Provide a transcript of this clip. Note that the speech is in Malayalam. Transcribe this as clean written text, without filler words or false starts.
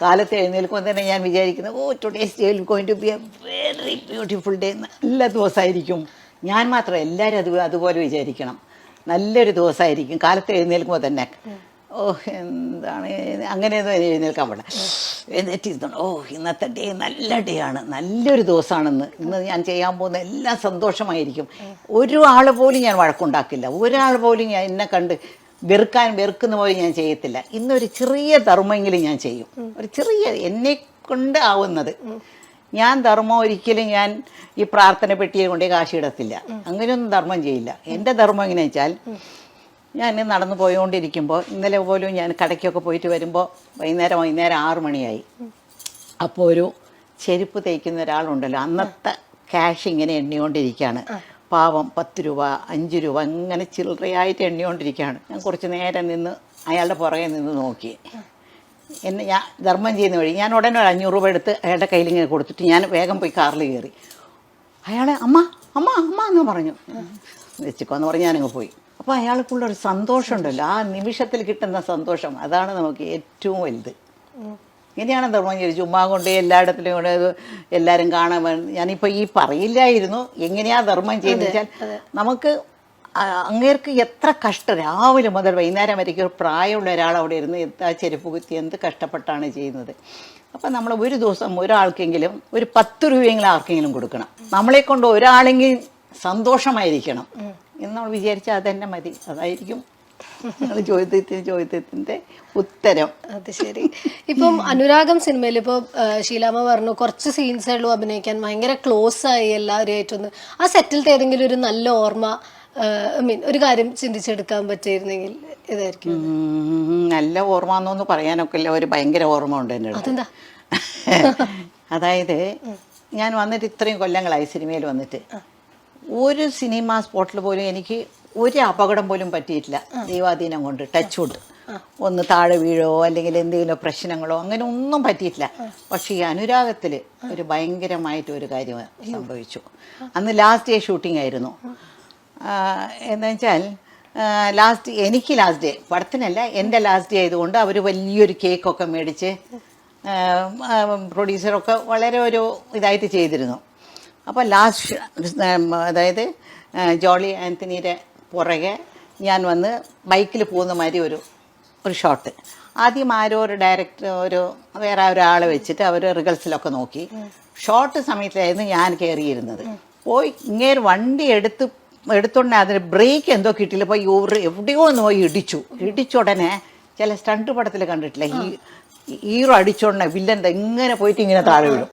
കാലത്ത് എഴുന്നേൽക്കുമ്പോൾ തന്നെ ഞാൻ വിചാരിക്കുന്നത് today's day will going to be a very beautiful day, നല്ല ദിവസമായിരിക്കും. ഞാൻ മാത്രം, എല്ലാവരും അതുപോലെ വിചാരിക്കണം. നല്ലൊരു ദിവസമായിരിക്കും കാലത്ത് എഴുന്നേൽക്കുമ്പോൾ തന്നെ. എന്താണ് അങ്ങനെയൊന്നും എഴുന്നേൽക്കാൻ പാടില്ല. എന്നിട്ടിരുന്നു ഇന്നത്തെ ഡേ നല്ല ഡേ ആണ്, നല്ലൊരു ദിവസമാണെന്ന്, ഇന്ന് ഞാൻ ചെയ്യാൻ പോകുന്ന എല്ലാം സന്തോഷമായിരിക്കും. ഒരാൾ പോലും ഞാൻ വഴക്കുണ്ടാക്കില്ല, ഒരാൾ പോലും ഞാൻ എന്നെ കണ്ട് വെറുക്കുന്ന പോലെ ഞാൻ ചെയ്യത്തില്ല. ഇന്നൊരു ചെറിയ ധർമ്മമെങ്കിലും ഞാൻ ചെയ്യും, ഒരു ചെറിയ എന്നെ കൊണ്ട് ആവുന്നത്. ഞാൻ ധർമ്മം ഒരിക്കലും ഞാൻ ഈ പ്രാർത്ഥന പെട്ടിയെ കൊണ്ടേ കാശിടത്തില്ല, അങ്ങനെയൊന്നും ധർമ്മം ചെയ്യില്ല. എൻ്റെ ധർമ്മം എങ്ങനെയാ വെച്ചാൽ, ഞാൻ നടന്നു പോയോണ്ടിരിക്കുമ്പോൾ, ഇന്നലെ പോലും ഞാൻ കടയ്ക്കൊക്കെ പോയിട്ട് വരുമ്പോൾ വൈകുന്നേരം 6 മണിയായി. അപ്പോൾ ഒരു ചെരുപ്പ് തേക്കുന്ന ഒരാളുണ്ടല്ലോ, അന്നത്തെ ക്യാഷ് ഇങ്ങനെ എണ്ണിക്കൊണ്ടിരിക്കുകയാണ്. പാവം 10 രൂപ 5 രൂപ ഇങ്ങനെ ചില്ലറയായിട്ട് എണ്ണിക്കൊണ്ടിരിക്കുകയാണ്. ഞാൻ കുറച്ച് നേരം നിന്ന് അയാളുടെ പുറകെ നിന്ന് നോക്കി. ഞാൻ ധർമ്മം ചെയ്യുന്ന വഴി ഞാൻ ഉടനെ ഒരു 500 രൂപ എടുത്ത് അയാളുടെ കയ്യിൽ ഇങ്ങനെ കൊടുത്തിട്ട് ഞാൻ വേഗം പോയി കാറിൽ കയറി. അയാളെ അമ്മ അമ്മ അമ്മ എന്ന് പറഞ്ഞു. വെച്ചിക്കോന്ന് പറഞ്ഞ് ഞാനങ്ങ് പോയി. അപ്പോൾ അയാൾക്കുള്ളൊരു സന്തോഷമുണ്ടല്ലോ, ആ നിമിഷത്തിൽ കിട്ടുന്ന സന്തോഷം, അതാണ് നമുക്ക് ഏറ്റവും വലുത്. ഇങ്ങനെയാണ് ധർമ്മം ചെയ്ത് ചുമ്മാ കൊണ്ട് എല്ലായിടത്തിലും കൊണ്ട് എല്ലാവരും കാണാൻ. ഞാനിപ്പോൾ ഈ പറയില്ലായിരുന്നു എങ്ങനെയാ ധർമ്മം ചെയ്യുന്നത് വെച്ചാൽ, നമുക്ക് അങ്ങേർക്ക് എത്ര കഷ്ടം, രാവിലെ മുതൽ വൈകുന്നേരം വരയ്ക്കും പ്രായമുള്ള ഒരാൾ അവിടെ ഇരുന്ന് ആ ചെരുപ്പ് കുത്തി എന്ത് കഷ്ടപ്പെട്ടാണ് ചെയ്യുന്നത്. അപ്പം നമ്മൾ ഒരു ദിവസം ഒരാൾക്കെങ്കിലും ഒരു 10 രൂപയെങ്കിലും ആർക്കെങ്കിലും കൊടുക്കണം. നമ്മളെ കൊണ്ട് ഒരാളെങ്കിലും സന്തോഷമായിരിക്കണം എന്ന് നമ്മൾ വിചാരിച്ചാൽ അതന്നെ മതി. അതായിരിക്കും ചോദ്യത്തിൻ്റെ ഉത്തരം. അത് ശരി. ഇപ്പം അനുരാഗം സിനിമയിൽ ഇപ്പോൾ ഷീലാമ്മ പറഞ്ഞു കുറച്ച് സീൻസേ ഉള്ളൂ അഭിനയിക്കാൻ, ഭയങ്കര ക്ലോസ് ആയി എല്ലാവരുമായിട്ടൊന്ന്. ആ സെറ്റിലത്തെ ഏതെങ്കിലും ഒരു നല്ല ഓർമ്മ, ഒരു കാര്യം ചിന്തിച്ചെടുക്കാൻ പറ്റിയിരുന്നെങ്കിൽ ഇതായിരിക്കും. നല്ല ഓർമ്മ എന്നൊന്നും പറയാനൊക്കെ ഇല്ല, ഒരു ഭയങ്കര ഓർമ്മ ഉണ്ട് എൻ്റെ അടുത്ത്. അതെന്താ? അതായത് ഞാൻ വന്നിട്ട് ഇത്രയും കൊല്ലങ്ങളായി സിനിമയിൽ വന്നിട്ട്, ഒരു സിനിമ സ്പോട്ടിൽ പോലും എനിക്ക് ഒരു അപകടം പോലും പറ്റിയിട്ടില്ല. ദൈവാധീനം കൊണ്ട് ടച്ച് വുഡ്, ഒന്ന് താഴെ വീഴോ അല്ലെങ്കിൽ എന്തെങ്കിലും പ്രശ്നങ്ങളോ അങ്ങനെ ഒന്നും പറ്റിയിട്ടില്ല. പക്ഷേ ഈ അനുരാഗത്തിൽ ഒരു ഭയങ്കരമായിട്ടൊരു കാര്യം സംഭവിച്ചു. അന്ന് ലാസ്റ്റ് ഡേ ഷൂട്ടിംഗ് ആയിരുന്നു. എന്താ വെച്ചാൽ എനിക്ക് ലാസ്റ്റ് ഡേ, പടത്തിനല്ല, എൻ്റെ ലാസ്റ്റ് ഡേ ആയതുകൊണ്ട് അവർ വലിയൊരു കേക്കൊക്കെ മേടിച്ച് പ്രൊഡ്യൂസറൊക്കെ വളരെ ഒരു ഇതായിട്ട് ചെയ്തിരുന്നു. അപ്പോൾ ലാസ്റ്റ്, അതായത് ജോളി ആൻ്റണിയുടെ പുറകെ ഞാൻ വന്ന് ബൈക്കിൽ പോകുന്ന മാതിരി ഒരു ഷോട്ട്. ആദ്യം ആരോ ഒരു ഡയറക്ടർ വേറെ ഒരാളെ വെച്ചിട്ട് അവർ റിഹേഴ്സലൊക്കെ നോക്കി. ഷോട്ട് സമയത്തായിരുന്നു ഞാൻ കയറിയിരുന്നത്. പോയി ഇങ്ങേര് വണ്ടി എടുത്തോണ്ടേ അതിന് ബ്രേക്ക് എന്തോ കിട്ടിയില്ല, പോയി എവിടെയോ ഒന്ന് പോയി ഇടിച്ചുടനെ ചില സ്റ്റണ്ട് പടത്തിൽ കണ്ടിട്ടില്ല, ഹീറോ അടിച്ചോണ്ടേ വില്ലൻ ഇങ്ങനെ പോയിട്ട് ഇങ്ങനെ താഴെ വീഴും.